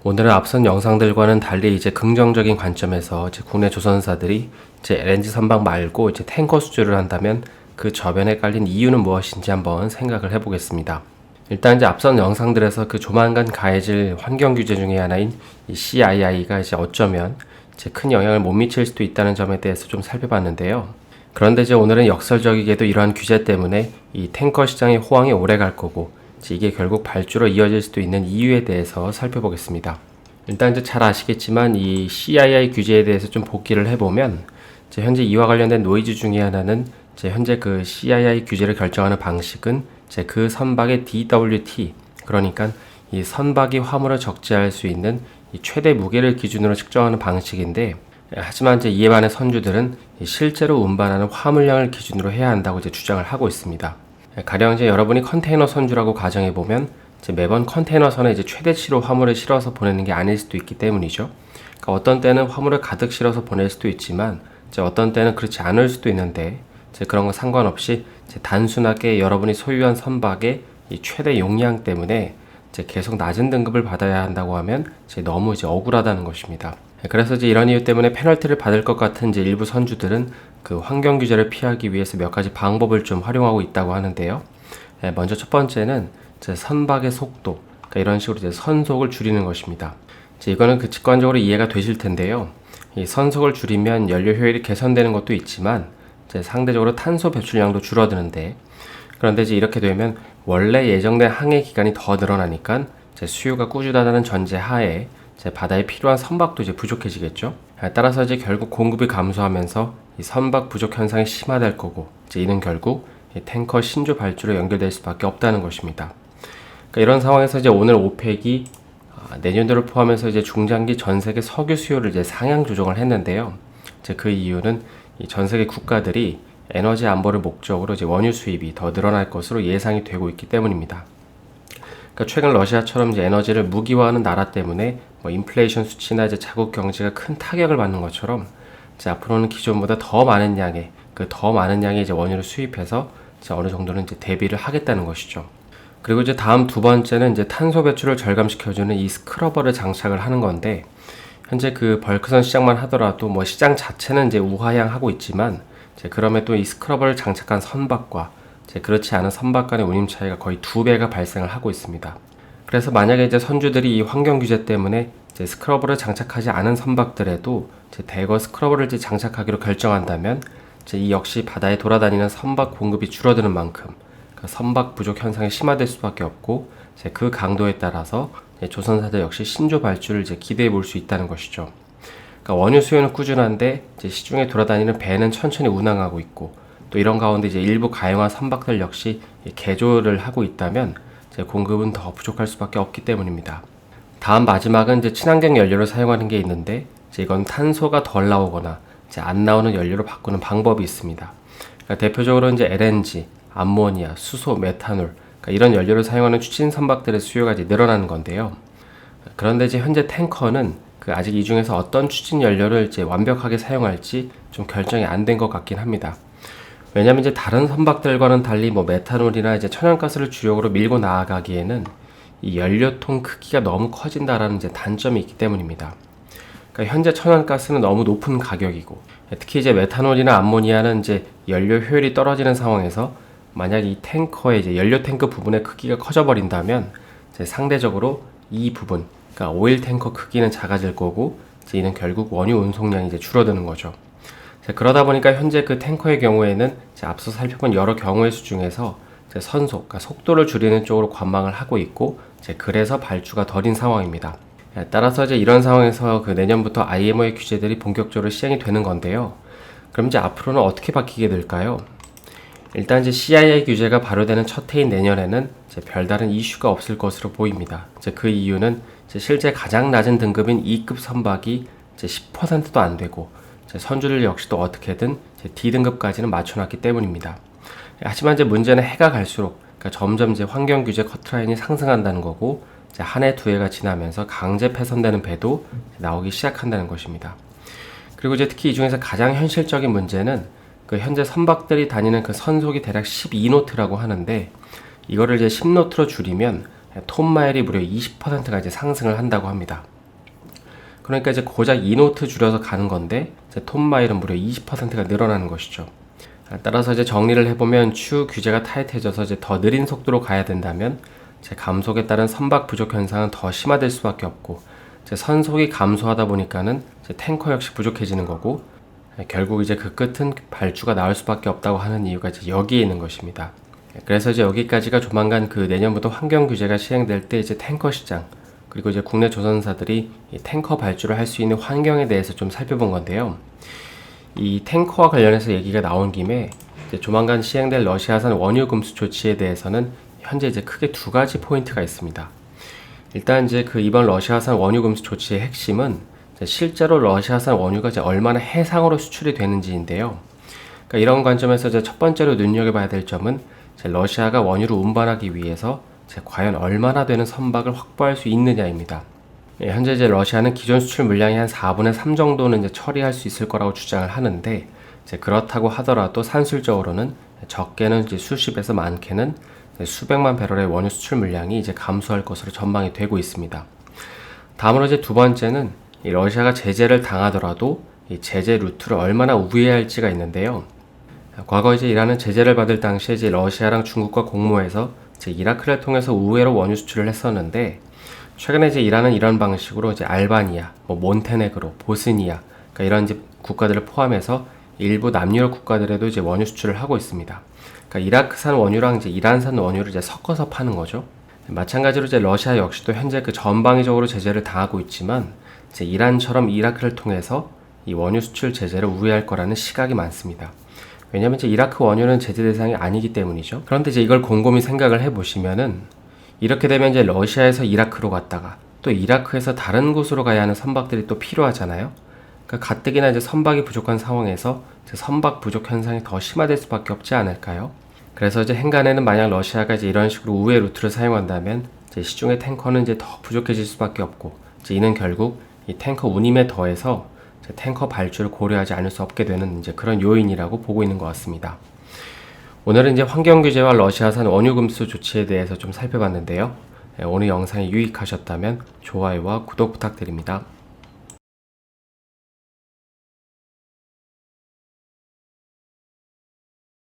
오늘은 앞선 영상들과는 달리 이제 긍정적인 관점에서 이제 국내 조선사들이 이제 LNG 선박 말고 이제 탱커 수주를 한다면 그 저변에 깔린 이유는 무엇인지 한번 생각을 해보겠습니다. 일단 이제 앞선 영상들에서 그 조만간 가해질 환경 규제 중에 하나인 이 CII가 이제 어쩌면 이제 큰 영향을 못 미칠 수도 있다는 점에 대해서 좀 살펴봤는데요. 그런데 이제 오늘은 역설적이게도 이러한 규제 때문에 이 탱커 시장의 호황이 오래 갈 거고 이게 결국 발주로 이어질 수도 있는 이유에 대해서 살펴보겠습니다. 일단 이제 잘 아시겠지만 이 CII 규제에 대해서 좀 복기를 해보면 이제 현재 이와 관련된 노이즈 중에 하나는 이제 현재 그 CII 규제를 결정하는 방식은 이제 그 선박의 DWT, 그러니까 이 선박이 화물을 적재할 수 있는 이 최대 무게를 기준으로 측정하는 방식인데, 하지만 이제 이에 반해 선주들은 실제로 운반하는 화물량을 기준으로 해야 한다고 이제 주장을 하고 있습니다. 가령 이제 여러분이 컨테이너 선주라고 가정해 보면 이제 매번 컨테이너 선에 이제 최대치로 화물을 실어서 보내는 게 아닐 수도 있기 때문이죠. 그러니까 어떤 때는 화물을 가득 실어서 보낼 수도 있지만 이제 어떤 때는 그렇지 않을 수도 있는데 이제 그런 거 상관없이 이제 단순하게 여러분이 소유한 선박의 이 최대 용량 때문에 이제 계속 낮은 등급을 받아야 한다고 하면 이제 너무 이제 억울하다는 것입니다. 그래서 이제 이런 이유 때문에 페널티를 받을 것 같은 이제 일부 선주들은 그 환경 규제를 피하기 위해서 몇 가지 방법을 좀 활용하고 있다고 하는데요. 먼저 첫 번째는 이제 선박의 속도, 그러니까 이런 식으로 이제 선속을 줄이는 것입니다. 이제 이거는 그 직관적으로 이해가 되실 텐데요. 이 선속을 줄이면 연료 효율이 개선되는 것도 있지만 이제 상대적으로 탄소 배출량도 줄어드는데, 그런데 이제 이렇게 되면 원래 예정된 항해 기간이 더 늘어나니까 이제 수요가 꾸준하다는 전제 하에 이제 바다에 필요한 선박도 이제 부족해지겠죠. 따라서 이제 결국 공급이 감소하면서 이 선박 부족 현상이 심화될 거고, 이제 이는 결국 이 탱커 신조 발주로 연결될 수밖에 없다는 것입니다. 그러니까 이런 상황에서 이제 오늘 오펙이 내년도를 포함해서 이제 중장기 전 세계 석유 수요를 이제 상향 조정을 했는데요. 이제 그 이유는 이 전 세계 국가들이 에너지 안보를 목적으로 이제 원유 수입이 더 늘어날 것으로 예상이 되고 있기 때문입니다. 그러니까 최근 러시아처럼 이제 에너지를 무기화하는 나라 때문에 뭐 인플레이션 수치나 이제 자국 경제가 큰 타격을 받는 것처럼 이제 앞으로는 기존보다 더 많은 양의 이제 원유를 수입해서 이제 어느 정도는 이제 대비를 하겠다는 것이죠. 그리고 이제 다음 두 번째는 이제 탄소 배출을 절감시켜주는 이 스크러버를 장착을 하는 건데, 현재 그 벌크선 시장만 하더라도 뭐 시장 자체는 이제 우하향하고 있지만 이제 그럼에도 이 스크러버를 장착한 선박과 이제 그렇지 않은 선박 간의 운임 차이가 거의 2배가 발생을 하고 있습니다. 그래서 만약에 이제 선주들이 이 환경 규제 때문에 이제 스크러버를 장착하지 않은 선박들에도 이제 대거 스크러버를 이제 장착하기로 결정한다면 이제 이 역시 바다에 돌아다니는 선박 공급이 줄어드는 만큼 그 선박 부족 현상이 심화될 수밖에 없고, 이제 그 강도에 따라서 이제 조선사들 역시 신조 발주를 이제 기대해 볼 수 있다는 것이죠. 그러니까 원유 수요는 꾸준한데 이제 시중에 돌아다니는 배는 천천히 운항하고 있고, 또 이런 가운데 이제 일부 가용한 선박들 역시 개조를 하고 있다면 이제 공급은 더 부족할 수밖에 없기 때문입니다. 다음 마지막은 이제 친환경 연료를 사용하는 게 있는데, 이제 이건 탄소가 덜 나오거나 이제 안 나오는 연료로 바꾸는 방법이 있습니다. 그러니까 대표적으로 이제 LNG, 암모니아, 수소, 메탄올, 그러니까 이런 연료를 사용하는 추진 선박들의 수요가 이제 늘어나는 건데요. 그런데 이제 현재 탱커는 그 아직 이 중에서 어떤 추진 연료를 이제 완벽하게 사용할지 좀 결정이 안 된 것 같긴 합니다. 왜냐면 이제 다른 선박들과는 달리 뭐 메탄올이나 이제 천연가스를 주력으로 밀고 나아가기에는 이 연료통 크기가 너무 커진다라는 이제 단점이 있기 때문입니다. 그러니까 현재 천연가스는 너무 높은 가격이고, 특히 이제 메탄올이나 암모니아는 이제 연료 효율이 떨어지는 상황에서 만약 이 탱커의 이제 연료 탱크 부분의 크기가 커져 버린다면 이제 상대적으로 이 부분, 그러니까 오일 탱커 크기는 작아질 거고, 이제 이는 결국 원유 운송량이 이제 줄어드는 거죠. 그러다 보니까 현재 그 탱커의 경우에는 이제 앞서 살펴본 여러 경우의 수 중에서 이제 선속, 그러니까 속도를 줄이는 쪽으로 관망을 하고 있고, 이제 그래서 발주가 덜인 상황입니다. 따라서 이제 이런 상황에서 그 내년부터 IMO의 규제들이 본격적으로 시행이 되는 건데요. 그럼 이제 앞으로는 어떻게 바뀌게 될까요? 일단 이제 CII 규제가 발효되는 첫 해인 내년에는 이제 별다른 이슈가 없을 것으로 보입니다. 이제 그 이유는 이제 실제 가장 낮은 등급인 2급 선박이 이제 10%도 안 되고, 이제 선주들 역시도 어떻게든 이제 D등급까지는 맞춰놨기 때문입니다. 하지만 이제 문제는 해가 갈수록 그러니까 점점 이제 환경 규제 커트라인이 상승한다는 거고, 이제 한 해 두 해가 지나면서 강제 폐선되는 배도 나오기 시작한다는 것입니다. 그리고 이제 특히 이 중에서 가장 현실적인 문제는 그 현재 선박들이 다니는 그 선속이 대략 12노트라고 하는데, 이거를 이제 10노트로 줄이면 톤마일이 무려 20%가 이제 상승을 한다고 합니다. 그러니까 이제 고작 2노트 줄여서 가는 건데 이제 톤마일은 무려 20%가 늘어나는 것이죠. 따라서 이제 정리를 해보면 추후 규제가 타이트해져서 이제 더 느린 속도로 가야 된다면 제 감속에 따른 선박 부족 현상은 더 심화될 수밖에 없고 이제 선속이 감소하다 보니까는 이제 탱커 역시 부족해지는 거고 결국 이제 그 끝은 발주가 나올 수밖에 없다고 하는 이유가 이제 여기에 있는 것입니다. 그래서 이제 여기까지가 조만간 그 내년부터 환경 규제가 시행될 때 이제 탱커 시장 그리고 이제 국내 조선사들이 이 탱커 발주를 할 수 있는 환경에 대해서 좀 살펴본 건데요. 이 탱커와 관련해서 얘기가 나온 김에 이제 조만간 시행될 러시아산 원유 금수 조치에 대해서는 현재 이제 크게 두 가지 포인트가 있습니다. 일단 이제 그 이번 러시아산 원유 금수 조치의 핵심은 실제로 러시아산 원유가 이제 얼마나 해상으로 수출이 되는지인데요. 그러니까 이런 관점에서 이제 첫 번째로 눈여겨봐야 될 점은 이제 러시아가 원유를 운반하기 위해서 이제 과연 얼마나 되는 선박을 확보할 수 있느냐입니다. 현재 이제 러시아는 기존 수출 물량이 한 4분의 3 정도는 이제 처리할 수 있을 거라고 주장을 하는데 이제 그렇다고 하더라도 산술적으로는 적게는 이제 수십에서 많게는 수백만 배럴의 원유 수출 물량이 이제 감소할 것으로 전망이 되고 있습니다. 다음으로 이제 두 번째는 이 러시아가 제재를 당하더라도 이 제재 루트를 얼마나 우회할지가 있는데요. 과거 이제 이란은 제재를 받을 당시에 이제 러시아랑 중국과 공모해서 이제 이라크를 통해서 우회로 원유 수출을 했었는데 최근에 이제 이란은 이런 방식으로 이제 알바니아, 몬테네그로, 보스니아, 그러니까 이런 이제 국가들을 포함해서 일부 남유럽 국가들에도 이제 원유 수출을 하고 있습니다. 그러니까 이라크산 원유랑 이제 이란산 원유를 이제 섞어서 파는 거죠. 마찬가지로 이제 러시아 역시도 현재 그 전방위적으로 제재를 당하고 있지만 이제 이란처럼 이라크를 통해서 이 원유 수출 제재를 우회할 거라는 시각이 많습니다. 왜냐하면 이제 이라크 원유는 제재 대상이 아니기 때문이죠. 그런데 이제 이걸 곰곰이 생각을 해보시면은 이렇게 되면 이제 러시아에서 이라크로 갔다가 또 이라크에서 다른 곳으로 가야 하는 선박들이 또 필요하잖아요. 그러니까 가뜩이나 이제 선박이 부족한 상황에서 이제 선박 부족 현상이 더 심화될 수밖에 없지 않을까요? 그래서 이제 행간에는 만약 러시아가 이제 이런 식으로 우회 루트를 사용한다면 이제 시중의 탱커는 이제 더 부족해질 수밖에 없고 이제 이는 결국 이 탱커 운임에 더해서 이제 탱커 발주를 고려하지 않을 수 없게 되는 이제 그런 요인이라고 보고 있는 것 같습니다. 오늘은 이제 환경 규제와 러시아산 원유 금수 조치에 대해서 좀 살펴봤는데요. 오늘 영상이 유익하셨다면 좋아요와 구독 부탁드립니다.